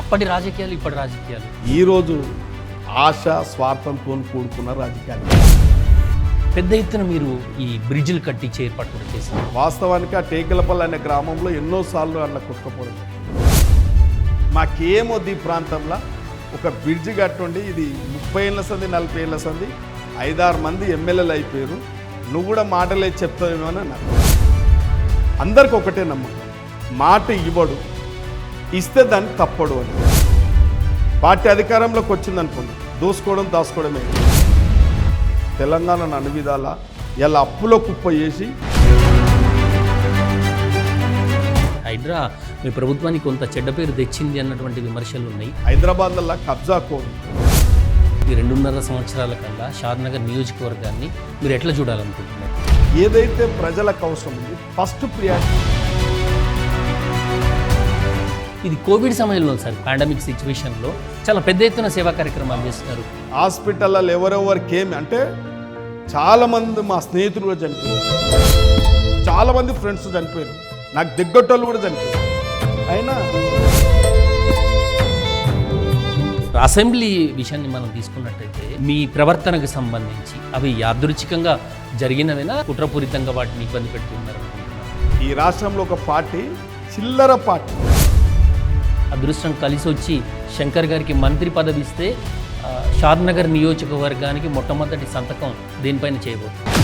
అప్పటి రాజకీయాలు ఇప్పటి రాజకీయాలు. ఈరోజు ఆశ స్వార్థంతో కూడుకున్న రాజకీయాలు. పెద్ద ఎత్తున మీరు ఈ బ్రిడ్జిలు కట్టించి ఏర్పాటు కూడా చేశారు. వాస్తవానికి ఆ టేకలపల్లి అనే గ్రామంలో ఎన్నోసార్లు అట్లా కొట్టుకపోవడం. మాకేమొద్దు ఈ ప్రాంతంలో ఒక బ్రిడ్జి కట్టుండి, ఇది 30 ఏళ్ళ సంది 40 ఏళ్ళ సంది 5-6 మంది ఎమ్మెల్యేలు అయిపోయారు, నువ్వు కూడా మాటలే చెప్తావేమో అని అన్నారు. అందరికి ఒకటే నమ్మకం, మాట ఇవ్వడు, ఇస్తే దాన్ని తప్పడు అని. పార్టీ అధికారంలోకి వచ్చిందనుకోండి, దోసుకోవడం దాచుకోవడమే. తెలంగాణను అన్ని విధాలా ఇలా అప్పులో కుప్ప చేసి హైడ్రా మీ ప్రభుత్వానికి కొంత చెడ్డ పేరు తెచ్చింది అన్నటువంటి విమర్శలు ఉన్నాయి. హైదరాబాద్లో కబ్జా కోరు. ఈ 2.5 సంవత్సరాల కల్లా షాద్నగర్ నియోజకవర్గాన్ని మీరు ఎట్లా చూడాలనుకుంటున్నారు? ఏదైతే ప్రజలకు అవసరం ఉంది ఫస్ట్ ప్రియారిటీ. ఇది కోవిడ్ సమయంలో సార్, పాండమిక్ సిచ్యువేషన్లో చాలా పెద్ద ఎత్తున సేవా కార్యక్రమాలు చేస్తున్నారు. హాస్పిటల్లో ఎవరెవరికి ఏమి అంటే చాలామంది మా స్నేహితులు కూడా చనిపోయారు, చాలామంది ఫ్రెండ్స్ చనిపోయారు, నాకు దగ్గట్టోళ్ళు కూడా చనిపోయారు. అయినా అసెంబ్లీ విషయాన్ని మనం తీసుకున్నట్టయితే మీ ప్రవర్తనకు సంబంధించి అవి యాదృచ్ఛికంగా జరిగినవైనా కుట్రపూరితంగా వాటిని ఇబ్బంది పెడుతున్నారు అనుకుంటున్నారు? ఈ రాష్ట్రంలో ఒక పార్టీ చిల్లర పార్టీ. అదృష్టం కలిసి వచ్చి శంకర్ గారికి మంత్రి పదవి ఇస్తే షాద్నగర్ నియోజకవర్గానికి మొట్టమొదటి సంతకం దేనిపైన చేయబోతుంది?